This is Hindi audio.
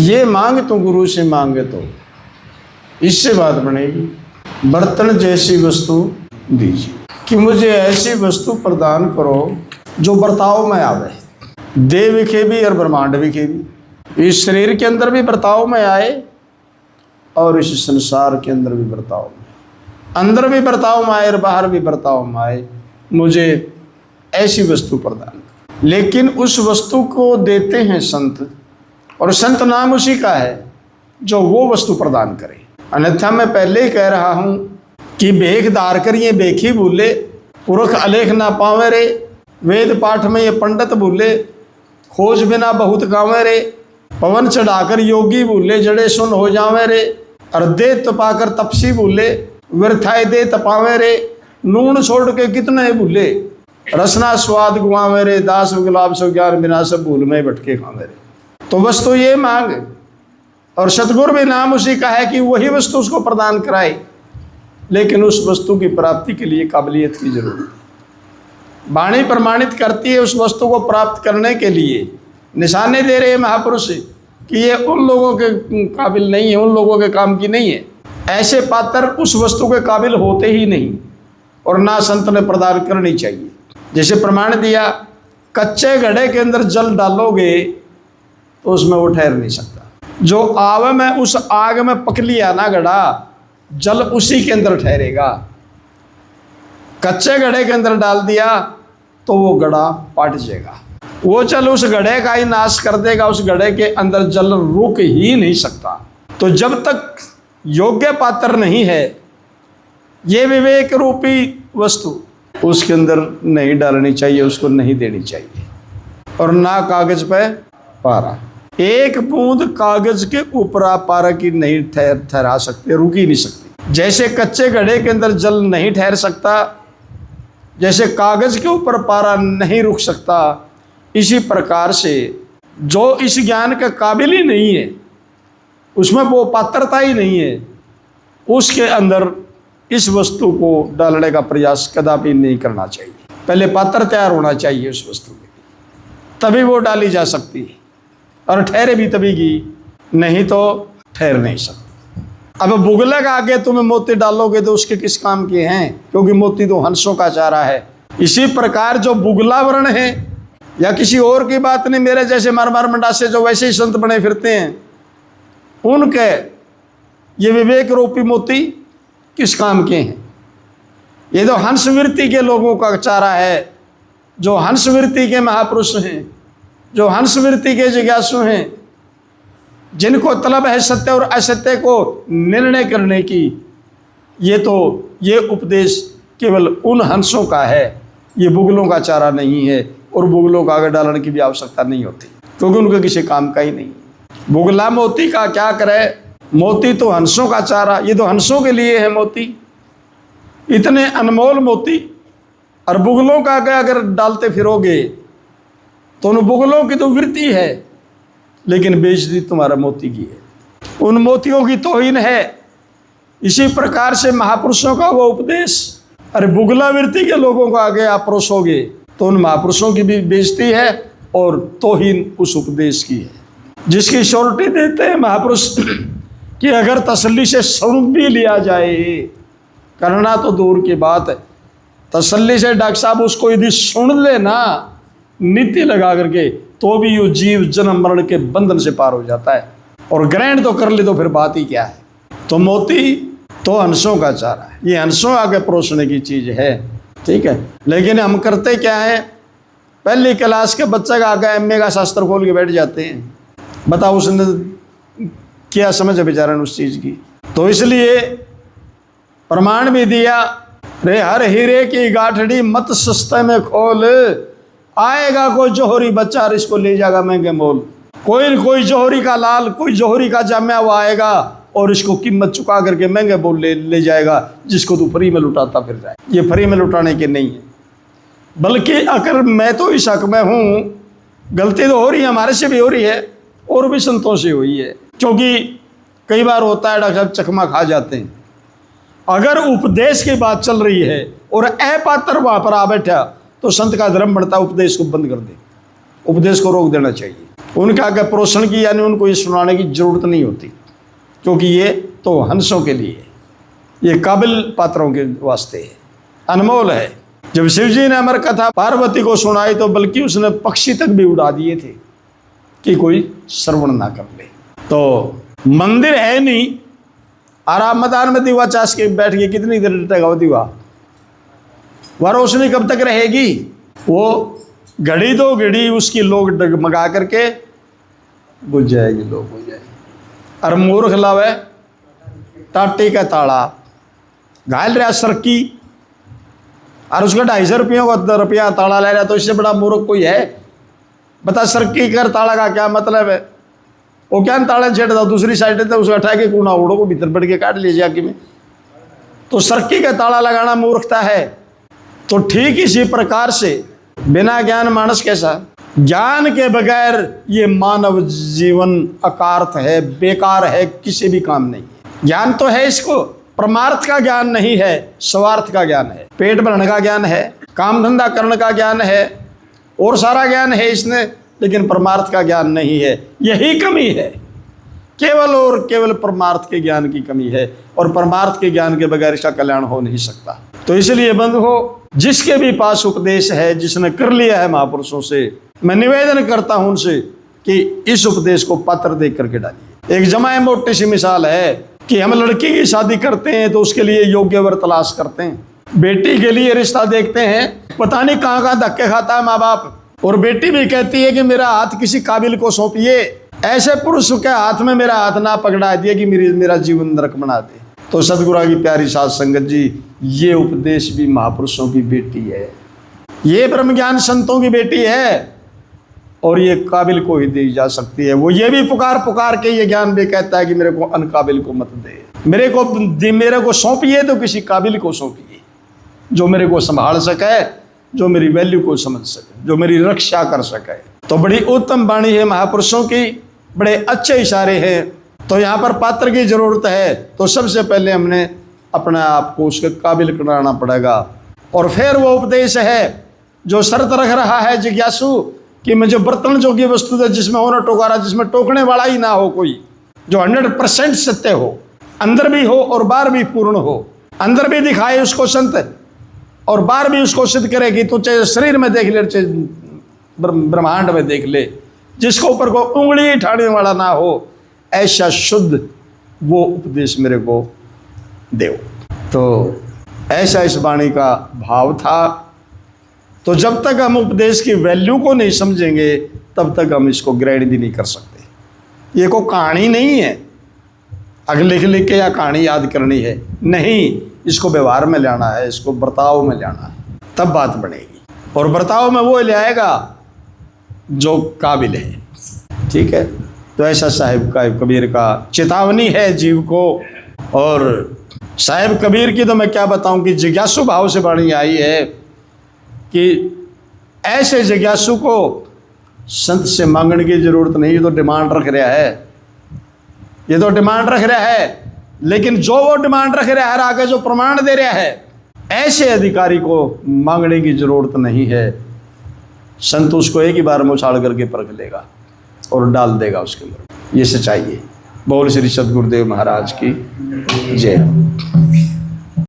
ये मांग तो गुरु से मांगे तो इससे बात बनेगी। बर्तन जैसी वस्तु दीजिए कि मुझे ऐसी वस्तु प्रदान करो जो बर्ताव में आवे, देव विखे भी और ब्रह्मांड विखे भी, इस शरीर के अंदर भी बर्ताव में आए और इस संसार के अंदर भी बर्ताव में, अंदर भी बर्ताव में आए और बाहर भी बर्ताव में आए। मुझे ऐसी वस्तु प्रदान करो। लेकिन उस वस्तु को देते हैं संत, और संत नाम उसी का है जो वो वस्तु प्रदान करे। अन्यथा मैं पहले ही कह रहा हूं कि बेख धार कर ये बेखी भूले, पुरख अलेख ना पावे रे, वेद पाठ में ये पंडित भूले, खोज बिना बहुत गावे रे, पवन चढ़ाकर योगी भूले, जड़े सुन हो जावे रे, और दे तपाकर तपसी भूले, व्यर्थाए दे तपावे रे, नून छोड़ के कितने भूले, रसना स्वाद गुआवे रे, दास गुलाब सो ज्ञान बिना सब भूल में भटके खावे रे। तो वस्तु ये मांग, और सतगुरु भी नाम उसी का है कि वही वस्तु उसको प्रदान कराए। लेकिन उस वस्तु की प्राप्ति के लिए काबिलियत की जरूरत है। वाणी प्रमाणित करती है उस वस्तु को प्राप्त करने के लिए निशाने दे रहे हैं महापुरुष कि ये उन लोगों के काबिल नहीं है, उन लोगों के काम की नहीं है। ऐसे पात्र उस वस्तु के काबिल होते ही नहीं, और ना संत ने प्रदान करनी चाहिए। जैसे प्रमाण दिया, कच्चे घड़े के अंदर जल डालोगे तो उसमें वो ठहर नहीं सकता। जो आग में, उस आग में पक लिया ना घड़ा, जल उसी के अंदर ठहरेगा। कच्चे घड़े के अंदर डाल दिया तो वो घड़ा पाट जाएगा, वो जल उस घड़े का ही नाश कर देगा, उस घड़े के अंदर जल रुक ही नहीं सकता। तो जब तक योग्य पात्र नहीं है ये विवेक रूपी वस्तु, उसके अंदर नहीं डालनी चाहिए, उसको नहीं देनी चाहिए। और ना कागज पे पारा, एक बूंद कागज के ऊपर आप पारा की नहीं ठहरा सकते, रुक ही नहीं सकती। जैसे कच्चे घड़े के अंदर जल नहीं ठहर सकता, जैसे कागज के ऊपर पारा नहीं रुक सकता, इसी प्रकार से जो इस ज्ञान के काबिल ही नहीं है, उसमें वो पात्रता ही नहीं है, उसके अंदर इस वस्तु को डालने का प्रयास कदापि नहीं करना चाहिए। पहले पात्र तैयार होना चाहिए उस वस्तु के, तभी वो डाली जा सकती है, और ठहरे भी तभी की, नहीं तो ठहर नहीं सकती। अब बुगले का आगे तुम्हें मोती डालोगे तो उसके किस काम के हैं, क्योंकि मोती तो हंसों का चारा है। इसी प्रकार जो बुगला वर्ण है, या किसी और की बात नहीं, मेरे जैसे मार मंडासे जो वैसे ही संत बने फिरते हैं, उनके ये विवेक रूपी मोती किस काम के हैं। ये तो हंसवृत्ति के लोगों का चारा है, जो हंसवृत्ति के महापुरुष हैं, जो हंसवृत्ति के जिज्ञासु हैं, जिनको तलब है सत्य और असत्य को निर्णय करने की। ये उपदेश केवल उन हंसों का है, ये बुगलों का चारा नहीं है, और बुगलों का आगे डालने की भी आवश्यकता नहीं होती, क्योंकि उनके किसी काम का ही नहीं। बुगला मोती का क्या करे, मोती तो हंसों का चारा, ये तो हंसों के लिए है मोती, इतने अनमोल मोती। और बुगलों का अगर डालते फिरोगे तो उन बुगलों की तो वृत्ति है, लेकिन बेइज्जती तुम्हारा मोती की है, उन मोतियों की तौहीन है। इसी प्रकार से महापुरुषों का वो उपदेश, अरे बुगला वृत्ति के लोगों को आगे आप परोसोगे तो उन महापुरुषों की भी बेइज्जती है और तौहीन उस उपदेश की है, जिसकी श्योरिटी देते हैं महापुरुष कि अगर तसल्ली से सुन भी लिया जाए, करना तो दूर की बात है, तसल्ली से डॉक्टर साहब उसको यदि सुन लेना नीति लगा करके, तो भी ये जीव जन्म मरण के बंधन से पार हो जाता है। और ग्रहण तो कर ले तो फिर बात ही क्या है। तो मोती तो हंसों का चारा है, ये हंसों आगे परोसने की चीज है, ठीक है। लेकिन हम करते क्या है, पहली क्लास के बच्चे का आगे एमए का शास्त्र खोल के बैठ जाते हैं। बताओ उसने क्या समझ है बेचारा उस चीज की। तो इसलिए प्रमाण भी दिया, रे हर हीरे की गाठड़ी मत सस्ते में खोल, आएगा कोई जोहरी बच्चा इसको ले जाएगा महंगे मोल। कोई जोहरी का लाल, कोई जोहरी का जामिया हुआ आएगा और इसको कीमत चुका करके महंगे बोल ले जाएगा, जिसको तू फ्री में लुटाता फिर जाए। ये फ्री में लुटाने के नहीं है, बल्कि अगर मैं तो इस हक में हूँ, गलती तो हो रही है, हमारे से भी हो रही है और भी संतों से हुई है। क्योंकि कई बार होता है डॉक्टर साहब चकमा खा जाते हैं। अगर उपदेश की बात चल रही है और अपात्र वहाँ पर आ बैठा तो संत का धर्म बढ़ता, उपदेश को बंद कर दे, उपदेश को रोक देना चाहिए। उनका आगे पोषण की, यानी उनको ये सुनाने की जरूरत नहीं होती, क्योंकि ये तो हंसों के लिए, ये काबिल पात्रों के वास्ते है, अनमोल है। जब शिव जी ने अमर कथा पार्वती को सुनाई तो बल्कि उसने पक्षी तक भी उड़ा दिए थे कि कोई श्रवण ना कर ले। तो मंदिर है नहीं, आराम मैदान में दीवा चास के बैठ के कितनी देर डटेगा वो दीवा, वह रोशनी कब तक रहेगी? वो घड़ी दो घड़ी उसकी लोग डगमगा करके बुझ जाएगी, लोग बुझ जाएगी। और मूर्ख लावे टाटी का ताला, घायल रहा सरकी और उसका 250 रुपयों का रुपया ताला ले रहा, तो इससे बड़ा मूर्ख कोई है? बता, सरकी कर ताला का क्या मतलब है? वो क्या ताला छेड़ता दूसरी साइड है, तो उसका उठा के कूड़ा उड़ो को भीतर बढ़ के काट लीजिए आगे में, तो सरकी का ताला लगाना मूर्खता है। तो ठीक इसी प्रकार से बिना ज्ञान मानस कैसा? ज्ञान के बगैर ये मानव जीवन अकार्थ है, बेकार है, किसी भी काम नहीं है। ज्ञान तो है, इसको परमार्थ का ज्ञान नहीं है, स्वार्थ का ज्ञान है, पेट भरने का ज्ञान है, काम धंधा करने का ज्ञान है, और सारा ज्ञान है इसने, लेकिन परमार्थ का ज्ञान नहीं है। यही कमी है, केवल और केवल परमार्थ के ज्ञान की कमी है, और परमार्थ के ज्ञान के बगैर इसका कल्याण हो नहीं सकता। तो इसलिए बंधुओं, जिसके भी पास उपदेश है, जिसने कर लिया है महापुरुषों से, मैं निवेदन करता हूं उनसे कि इस उपदेश को पत्र देख करके डालिए। एक जमाए मोटी सी मिसाल है कि हम लड़की की शादी करते हैं तो उसके लिए योग्य वर तलाश करते हैं, बेटी के लिए रिश्ता देखते हैं, पता नहीं कहाँ कहाँ धक्के खाता है माँ बाप, और बेटी भी कहती है कि मेरा हाथ किसी काबिल को सौंपिए, ऐसे पुरुष के हाथ में मेरा हाथ ना पकड़ा दिए कि मेरा जीवन नरक बना दे। तो सतगुरु की प्यारी साध संगत जी, ये उपदेश भी महापुरुषों की बेटी है, ये ब्रह्म ज्ञान संतों की बेटी है, और ये काबिल को ही दी जा सकती है। वो ये भी पुकार पुकार के ये ज्ञान भी कहता है कि मेरे को अनकाबिल को मत दे, मेरे को सौंपिए तो किसी काबिल को सौंपिए, जो मेरे को संभाल सके, जो मेरी वैल्यू को समझ सके, जो मेरी रक्षा कर सके। तो बड़ी उत्तम वाणी है महापुरुषों की, बड़े अच्छे इशारे हैं। तो यहाँ पर पात्र की जरूरत है, तो सबसे पहले हमने अपने आप को उसके काबिल कराना पड़ेगा, और फिर वो उपदेश है जो शर्त रख रहा है जिज्ञासु कि मुझे बर्तन जोगी वस्तु है जिसमें हो न टोकारा, जिसमें टोकने वाला ही ना हो कोई, जो 100% सत्य हो, अंदर भी हो और बाहर भी पूर्ण हो, अंदर भी दिखाए उसको संत और बाहर भी उसको सिद्ध करेगी। तो चाहे शरीर में देख ले, चाहे ब्रह्मांड में देख ले, जिसको ऊपर को उंगली उठाने वाला ना हो, ऐसा शुद्ध वो उपदेश मेरे को दो। तो ऐसा इस वाणी का भाव था। तो जब तक हम उपदेश की वैल्यू को नहीं समझेंगे, तब तक हम इसको ग्रहण भी नहीं कर सकते। ये कोई कहानी नहीं है, अगर लिख लिख के या कहानी याद करनी है, नहीं, इसको व्यवहार में लाना है, इसको बर्ताव में लाना है, तब बात बनेगी। और बर्ताव में वो ले आएगा जो काबिल है। ठीक है, तो ऐसा साहिब का कबीर का चेतावनी है जीव को। और साहिब कबीर की तो मैं क्या बताऊं कि जिज्ञासु भाव से वाणी आई है कि ऐसे जिज्ञासु को संत से मांगने की जरूरत नहीं, ये तो डिमांड रख रहा है, ये तो डिमांड रख रहा है। लेकिन जो वो डिमांड रख रहा है, आगे जो प्रमाण दे रहा है, ऐसे अधिकारी को मांगने की जरूरत नहीं है। संत उसको एक ही बार में उछाल करके परख लेगा और डाल देगा उसके अंदर। ये सच्चाई है। बोल श्री सद्गुरुदेव महाराज की जय।